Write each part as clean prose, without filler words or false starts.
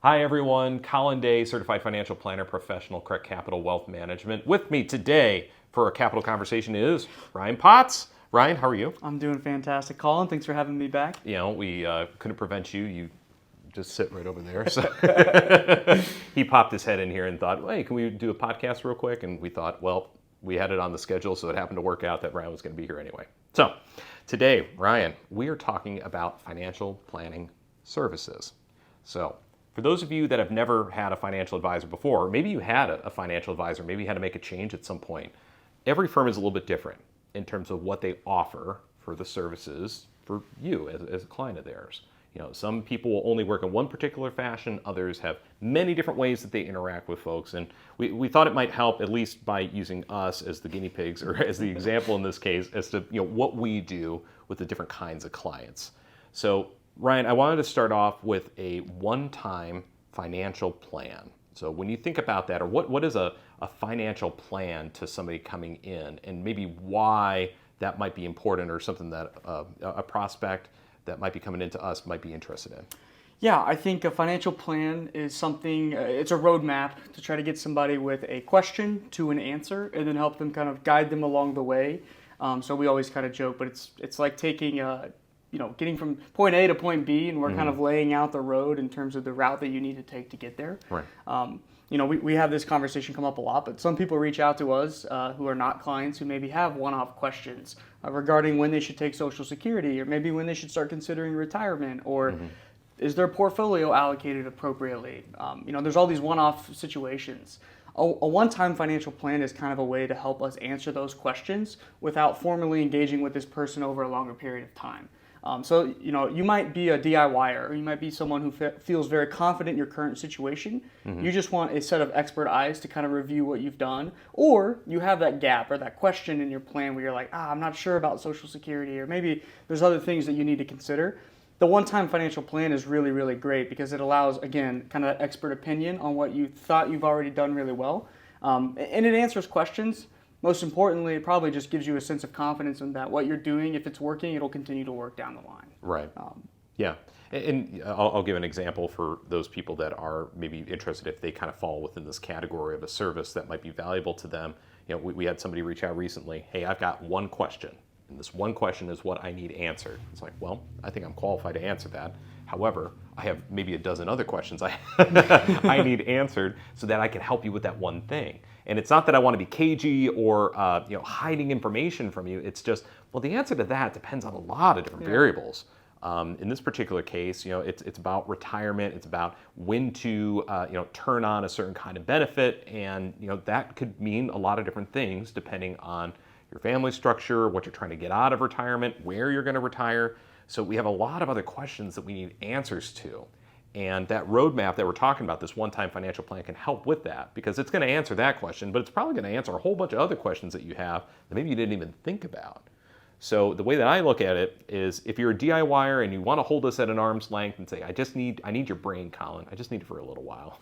Hi everyone, Colin Day, Certified Financial Planner, Professional, Correct Capital Wealth Management. With me today for a capital conversation is Ryan Potts. Ryan, how are you? I'm doing fantastic, Colin. Thanks for having me back. You know, we couldn't prevent you. You just sit right over there. So he popped his head in here and thought, hey, can we do a podcast real quick? And we thought, well, we had it on the schedule, so it happened to work out that Ryan was going to be here anyway. So today, Ryan, we are talking about financial planning services. So for those of you that have never had a financial advisor before, or maybe you had a financial advisor, maybe you had to make a change at some point, every firm is a little bit different in terms of what they offer for the services for you as a client of theirs. You know, some people will only work in one particular fashion, others have many different ways that they interact with folks, and we thought it might help, at least by using us as the guinea pigs, or as the example in this case, as to what we do with the different kinds of clients. So Ryan, I wanted to start off with a one-time financial plan. So when you think about that, or what is a financial plan to somebody coming in, and maybe why that might be important, or something that a prospect that might be coming into us might be interested in? Yeah, I think a financial plan is something, it's a roadmap to try to get somebody with a question to an answer and then help them kind of guide them along the way. So we always kind of joke, but it's like taking getting from point A to point B, and we're kind of laying out the road in terms of the route that you need to take to get there. Right. We have this conversation come up a lot, but some people reach out to us who are not clients, who maybe have one-off questions regarding when they should take Social Security, or maybe when they should start considering retirement, or is their portfolio allocated appropriately? There's all these one-off situations. A one-time financial plan is kind of a way to help us answer those questions without formally engaging with this person over a longer period of time. So you might be a DIYer, or you might be someone who feels very confident in your current situation. You just want a set of expert eyes to kind of review what you've done, or you have that gap or that question in your plan where you're like, I'm not sure about Social Security, or maybe there's other things that you need to consider. The one-time financial plan is really, really great because it allows, again, kind of that expert opinion on what you thought you've already done really well. And it answers questions. Most importantly, it probably just gives you a sense of confidence in that what you're doing, if it's working, it'll continue to work down the line. Right. Yeah. And I'll give an example for those people that are maybe interested, if they kind of fall within this category of a service that might be valuable to them. We had somebody reach out recently, hey, I've got one question, and this one question is what I need answered. It's like, well, I think I'm qualified to answer that. However, I have maybe a dozen other questions I need answered so that I can help you with that one thing. And it's not that I want to be cagey or hiding information from you. It's just, well, the answer to that depends on a lot of different variables. In this particular case, it's about retirement. It's about when to turn on a certain kind of benefit, and that could mean a lot of different things depending on your family structure, what you're trying to get out of retirement, where you're going to retire. So we have a lot of other questions that we need answers to. And that roadmap that we're talking about, this one-time financial plan, can help with that, because it's going to answer that question, but it's probably going to answer a whole bunch of other questions that you have that maybe you didn't even think about. So the way that I look at it is, if you're a DIYer and you want to hold us at an arm's length and say, I need your brain, Colin. I just need it for a little while.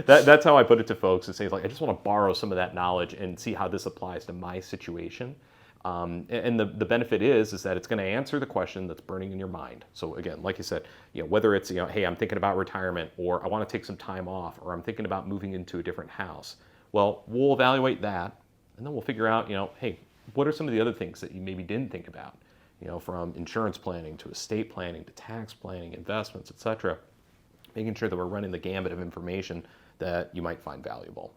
That's how I put it to folks, and say, like, I just want to borrow some of that knowledge and see how this applies to my situation. And the benefit is that it's going to answer the question that's burning in your mind. So again, like you said, whether it's, hey, I'm thinking about retirement, or I want to take some time off, or I'm thinking about moving into a different house. Well, we'll evaluate that, and then we'll figure out, hey, what are some of the other things that you maybe didn't think about? From insurance planning to estate planning to tax planning, investments, etc. Making sure that we're running the gambit of information that you might find valuable.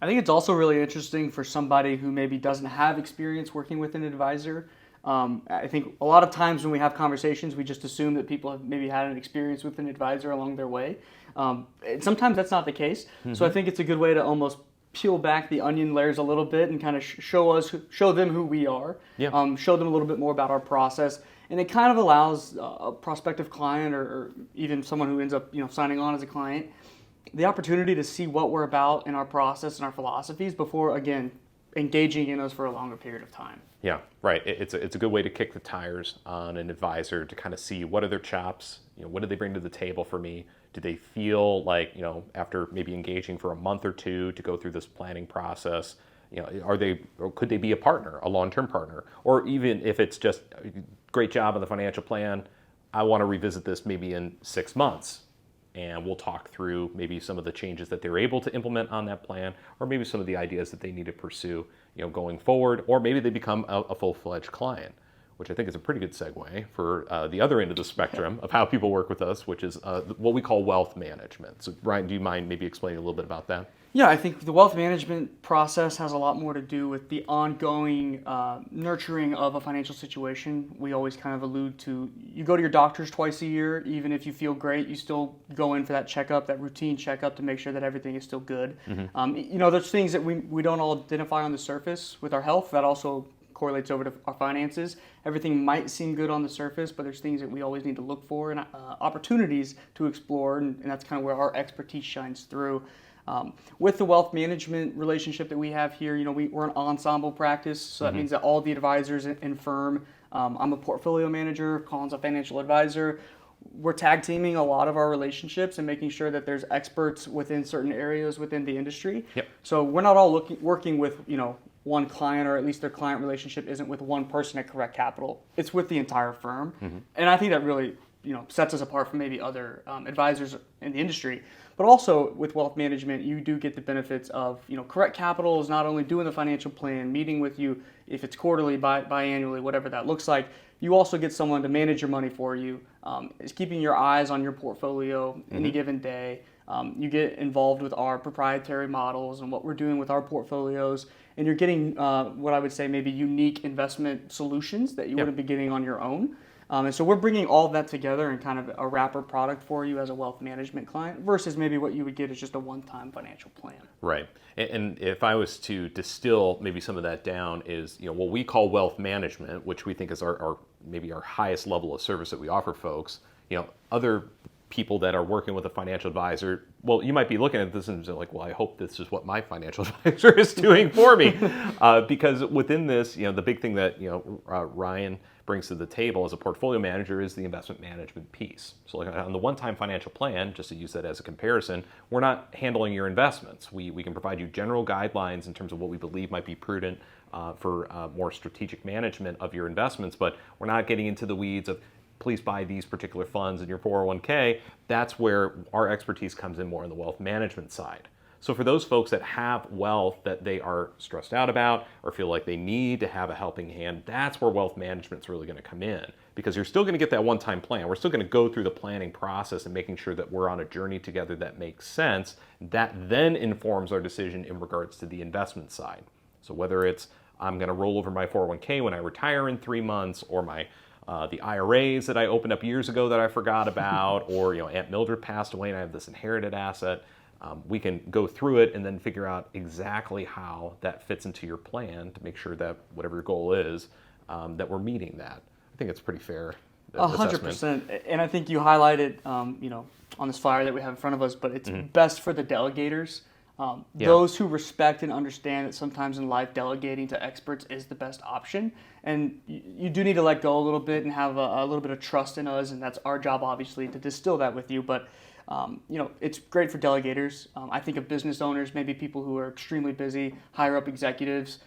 I think it's also really interesting for somebody who maybe doesn't have experience working with an advisor. I think a lot of times when we have conversations, we just assume that people have maybe had an experience with an advisor along their way. And sometimes that's not the case. So I think it's a good way to almost peel back the onion layers a little bit and kind of show them who we are, show them a little bit more about our process. And it kind of allows a prospective client, or even someone who ends up signing on as a client, the opportunity to see what we're about in our process and our philosophies before, again, engaging in us for a longer period of time. Yeah, right. It's a good way to kick the tires on an advisor to kind of see what are their chops, what do they bring to the table for me? Do they feel like, after maybe engaging for a month or two to go through this planning process, could they be a partner, a long-term partner? Or even if it's just a great job on the financial plan, I want to revisit this maybe in 6 months. and we'll talk through maybe some of the changes that they're able to implement on that plan, or maybe some of the ideas that they need to pursue, going forward, or maybe they become a full-fledged client, which I think is a pretty good segue for the other end of the spectrum of how people work with us, which is what we call wealth management. So Ryan, do you mind maybe explaining a little bit about that? Yeah, I think the wealth management process has a lot more to do with the ongoing nurturing of a financial situation. We always kind of allude to, you go to your doctors twice a year, even if you feel great, you still go in for that checkup, that routine checkup to make sure that everything is still good. There's things that we don't all identify on the surface with our health that also correlates over to our finances. Everything might seem good on the surface, but there's things that we always need to look for and opportunities to explore, and that's kind of where our expertise shines through. With the wealth management relationship that we have here, we're an ensemble practice, so that means that all the advisors in firm, I'm a portfolio manager, Colin's a financial advisor. We're tag teaming a lot of our relationships and making sure that there's experts within certain areas within the industry. Yep. So we're not all working with, one client, or at least their client relationship isn't with one person at Correct Capital. It's with the entire firm. And I think that really, sets us apart from maybe other advisors in the industry. But also with wealth management, you do get the benefits of, Correct Capital is not only doing the financial plan, meeting with you, if it's quarterly, biannually, whatever that looks like, you also get someone to manage your money for you. Is keeping your eyes on your portfolio any given day. You get involved with our proprietary models and what we're doing with our portfolios, and you're getting what I would say maybe unique investment solutions that you wouldn't be getting on your own. And so we're bringing all of that together in kind of a wrapper product for you as a wealth management client versus maybe what you would get as just a one-time financial plan. Right. And if I was to distill maybe some of that down is, what we call wealth management, which we think is our maybe our highest level of service that we offer folks, other people that are working with a financial advisor, well, you might be looking at this and like, well, I hope this is what my financial advisor is doing for me. Because within this, the big thing that, Ryan brings to the table as a portfolio manager is the investment management piece. So like on the one-time financial plan, just to use that as a comparison, we're not handling your investments. We can provide you general guidelines in terms of what we believe might be prudent for more strategic management of your investments, but we're not getting into the weeds of please buy these particular funds in your 401k. That's where our expertise comes in more on the wealth management side. So for those folks that have wealth that they are stressed out about or feel like they need to have a helping hand, that's where wealth management's really going to come in, because you're still going to get that one-time plan. We're still going to go through the planning process and making sure that we're on a journey together that makes sense. That then informs our decision in regards to the investment side. So whether it's I'm going to roll over my 401k when I retire in 3 months, or my the IRAs that I opened up years ago that I forgot about, or Aunt Mildred passed away and I have this inherited asset. We can go through it and then figure out exactly how that fits into your plan to make sure that whatever your goal is, that we're meeting that. I think it's pretty fair. 100%. And I think you highlighted, on this flyer that we have in front of us, but it's best for the delegators. Those who respect and understand that sometimes in life delegating to experts is the best option, and you do need to let go a little bit and have a little bit of trust in us, and that's our job obviously to distill that with you. But it's great for delegators. I think of business owners, maybe people who are extremely busy, higher up executives,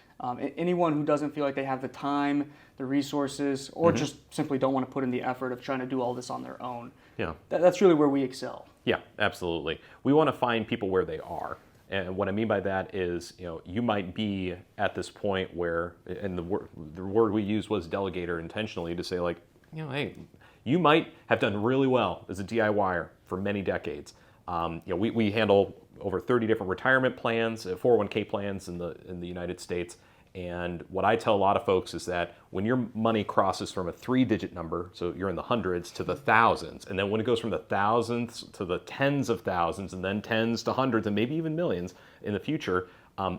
anyone who doesn't feel like they have the time, the resources, or just simply don't want to put in the effort of trying to do all this on their own. Yeah, that's really where we excel. Yeah, absolutely. We want to find people where they are. And what I mean by that is, you might be at this point where, and the word we used was delegator intentionally to say like, hey, you might have done really well as a DIYer for many decades. We handle over 30 different retirement plans, 401k plans in the United States. And what I tell a lot of folks is that when your money crosses from a 3-digit number, so you're in the hundreds, to the thousands, and then when it goes from the thousands to the tens of thousands, and then tens to hundreds, and maybe even millions in the future,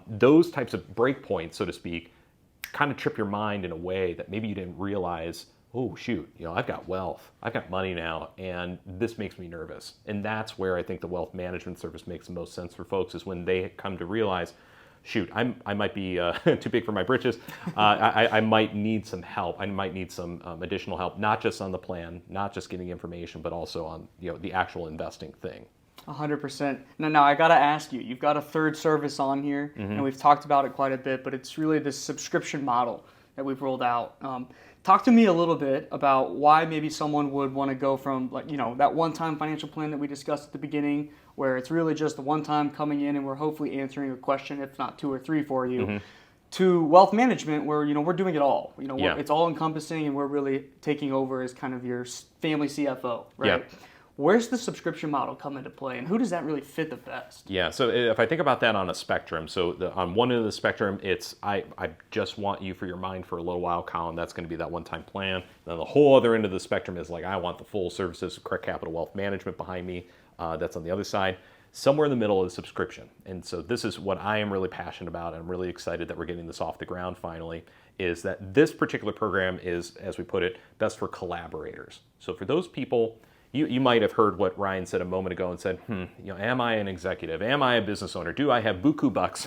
those types of breakpoints, so to speak, kind of trip your mind in a way that maybe you didn't realize, oh shoot, I've got wealth, I've got money now, and this makes me nervous. And that's where I think the wealth management service makes the most sense for folks, is when they come to realize, shoot, I might be too big for my britches. I might need some help. I might need some additional help, not just on the plan, not just getting information, but also on the actual investing thing. 100%. Now I got to ask you, you've got a third service on here, and we've talked about it quite a bit, but it's really this subscription model that we've rolled out. Talk to me a little bit about why maybe someone would want to go from, like, that one-time financial plan that we discussed at the beginning, where it's really just the one time coming in and we're hopefully answering a question, if not two or three for you, to wealth management where, we're doing it all. Yeah. It's all encompassing and we're really taking over as kind of your family CFO, right? Yeah. Where's the subscription model come into play, and who does that really fit the best? Yeah, so if I think about that on a spectrum, so on one end of the spectrum, it's I just want you for your mind for a little while, Colin. That's going to be that one-time plan. Then the whole other end of the spectrum is like, I want the full services of Correct Capital Wealth Management behind me. That's on the other side. Somewhere in the middle is subscription. And so this is what I am really passionate about, and I'm really excited that we're getting this off the ground finally, is that this particular program is, as we put it, best for collaborators. So for those people, you might have heard what Ryan said a moment ago and said, am I an executive? Am I a business owner? Do I have buku bucks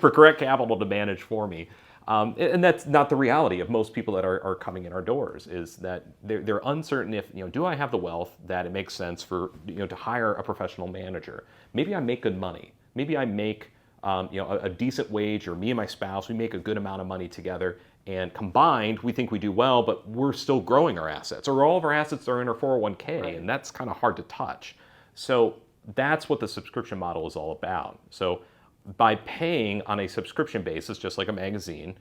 for Correct Capital to manage for me? And that's not the reality of most people that are coming in our doors, is that they're uncertain if, do I have the wealth that it makes sense for, to hire a professional manager? Maybe I make good money. Maybe I make, a decent wage, or me and my spouse, we make a good amount of money together. And combined, we think we do well, but we're still growing our assets, or all of our assets are in our 401k, Right. and that's kind of hard to touch. So that's what the subscription model is all about. So by paying on a subscription basis, just like a magazine,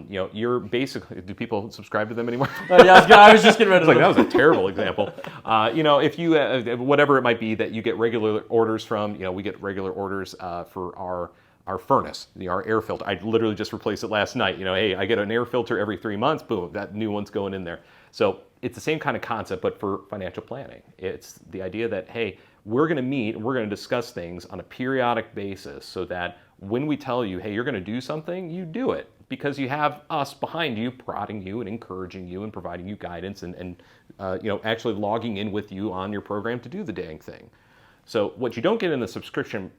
you're basically, do people subscribe to them anymore? Yeah, I was just getting rid of Like, that was a terrible example. If you, whatever it might be that you get regular orders from, we get regular orders for our furnace, our air filter. I literally just replaced it last night. Hey, I get an air filter every 3 months, boom, that new one's going in there. So it's the same kind of concept, but for financial planning. It's the idea that, hey, we're going to meet and we're going to discuss things on a periodic basis so that when we tell you, hey, you're going to do something, you do it, because you have us behind you, prodding you and encouraging you and providing you guidance and actually logging in with you on your program to do the dang thing. So what you don't get in the subscription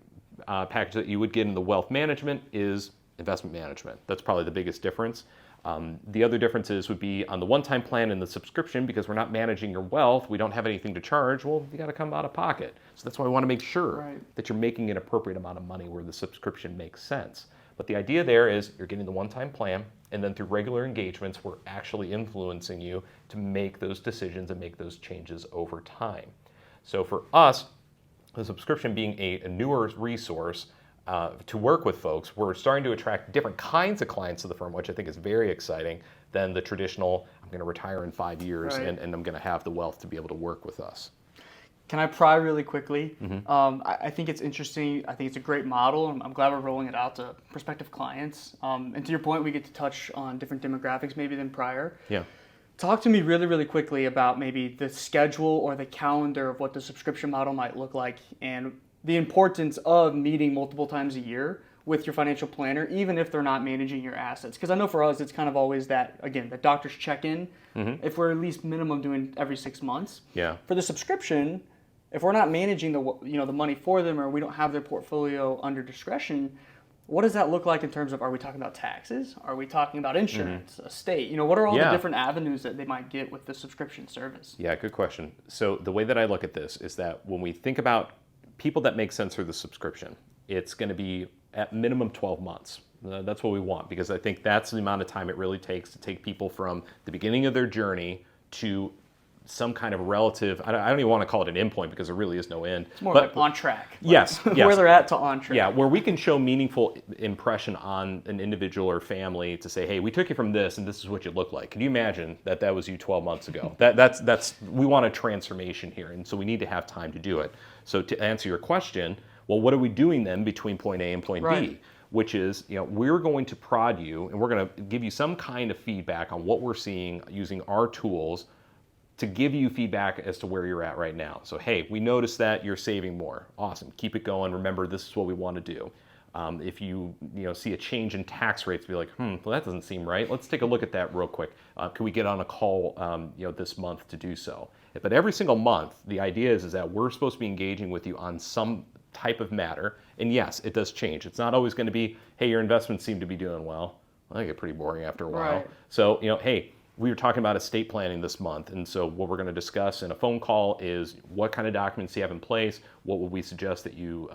package that you would get in the wealth management is investment management. That's probably the biggest difference. The other differences would be on the one-time plan and the subscription, because we're not managing your wealth, we don't have anything to charge, well, you got to come out of pocket. So that's why we want to make sure that you're making an appropriate amount of money where the subscription makes sense. But the idea there is you're getting the one-time plan, and then through regular engagements, we're actually influencing you to make those decisions and make those changes over time. So for us, the subscription being a newer resource to work with folks, we're starting to attract different kinds of clients to the firm, which I think is very exciting than the traditional, I'm going to retire in 5 years and I'm going to have the wealth to be able to work with us. Can I pry really quickly? I think it's interesting. I think it's a great model, and I'm glad we're rolling it out to prospective clients. And to your point, we get to touch on different demographics maybe than prior. Yeah. Talk to me really, really quickly about maybe the schedule or the calendar of what the subscription model might look like, and the importance of meeting multiple times a year with your financial planner, even if they're not managing your assets. Because I know for us, it's kind of always that, again, the doctor's check-in, if we're at least minimum doing every 6 months. Yeah. For the subscription, if we're not managing the money for them, or we don't have their portfolio under discretion, what does that look like in terms of, are we talking about taxes? Are we talking about insurance, estate? What are all the different avenues that they might get with the subscription service? Yeah, good question. So the way that I look at this is that when we think about people that make sense for the subscription, it's going to be at minimum 12 months. That's what we want, because I think that's the amount of time it really takes to take people from the beginning of their journey to some kind of relative, I don't even want to call it an endpoint, because there really is no end. It's more like on track. Yes. Where they're at to on track. Yeah, where we can show meaningful impression on an individual or family to say, hey, we took you from this and this is what you look like. Can you imagine that was you 12 months ago? That's we want a transformation here, and so we need to have time to do it. So to answer your question, well, what are we doing then between point A and point B? Which is, we're going to prod you, and we're going to give you some kind of feedback on what we're seeing using our tools to give you feedback as to where you're at right now. So, hey, we noticed that you're saving more. Awesome. Keep it going. Remember, this is what we want to do. If you see a change in tax rates, be like, well, that doesn't seem right. Let's take a look at that real quick. Can we get on a call this month to do so? But every single month, the idea is that we're supposed to be engaging with you on some type of matter. And yes, it does change. It's not always going to be, hey, your investments seem to be doing well. I get pretty boring after a while. So, hey, we were talking about estate planning this month, and so what we're going to discuss in a phone call is what kind of documents you have in place, what would we suggest that you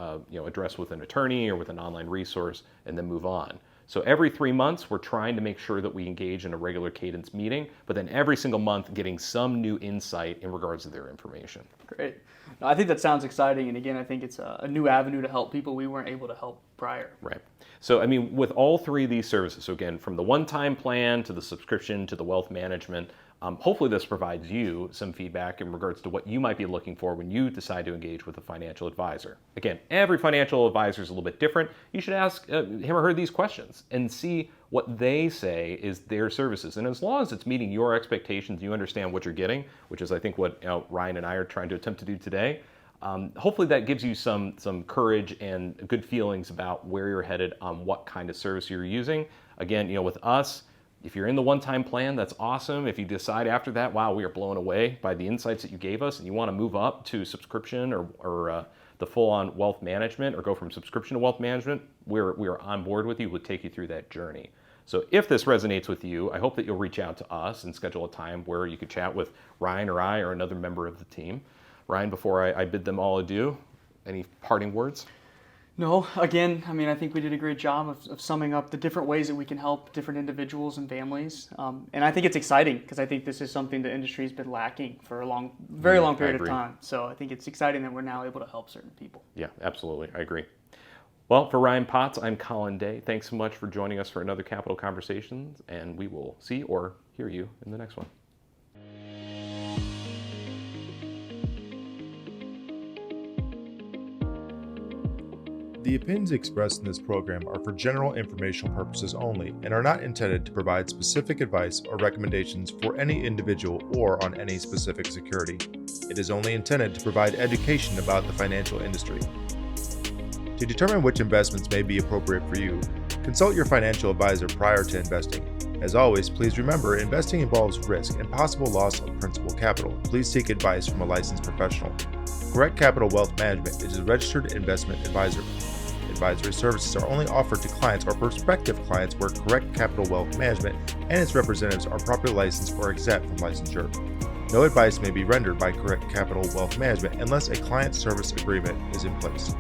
address with an attorney or with an online resource, and then move on. So every 3 months, we're trying to make sure that we engage in a regular cadence meeting, but then every single month getting some new insight in regards to their information. Great. No, I think that sounds exciting. And again, I think it's a new avenue to help people we weren't able to help prior. Right. So, I mean, with all three of these services, so again, from the one-time plan to the subscription to the wealth management, hopefully this provides you some feedback in regards to what you might be looking for when you decide to engage with a financial advisor. Again, every financial advisor is a little bit different. You should ask him or her these questions and see what they say is their services. And as long as it's meeting your expectations, you understand what you're getting, which is I think what Ryan and I are trying to attempt to do today. Hopefully that gives you some courage and good feelings about where you're headed on what kind of service you're using. Again, with us, if you're in the one-time plan, that's awesome. If you decide after that, wow, we are blown away by the insights that you gave us and you want to move up to subscription or the full-on wealth management or go from subscription to wealth management, we are on board with you. We'll take you through that journey. So if this resonates with you, I hope that you'll reach out to us and schedule a time where you could chat with Ryan or I or another member of the team. Ryan, before I bid them all adieu, any parting words? No, again, I mean, I think we did a great job of summing up the different ways that we can help different individuals and families. And I think it's exciting because I think this is something the industry has been lacking for a very long period of time. So I think it's exciting that we're now able to help certain people. Yeah, absolutely. I agree. Well, for Ryan Potts, I'm Colin Day. Thanks so much for joining us for another Capital Conversations, and we will see or hear you in the next one. The opinions expressed in this program are for general informational purposes only and are not intended to provide specific advice or recommendations for any individual or on any specific security. It is only intended to provide education about the financial industry. To determine which investments may be appropriate for you, consult your financial advisor prior to investing. As always, please remember investing involves risk and possible loss of principal capital. Please seek advice from a licensed professional. Correct Capital Wealth Management is a registered investment advisor. Advisory services are only offered to clients or prospective clients where Correct Capital Wealth Management and its representatives are properly licensed or exempt from licensure. No advice may be rendered by Correct Capital Wealth Management unless a client service agreement is in place.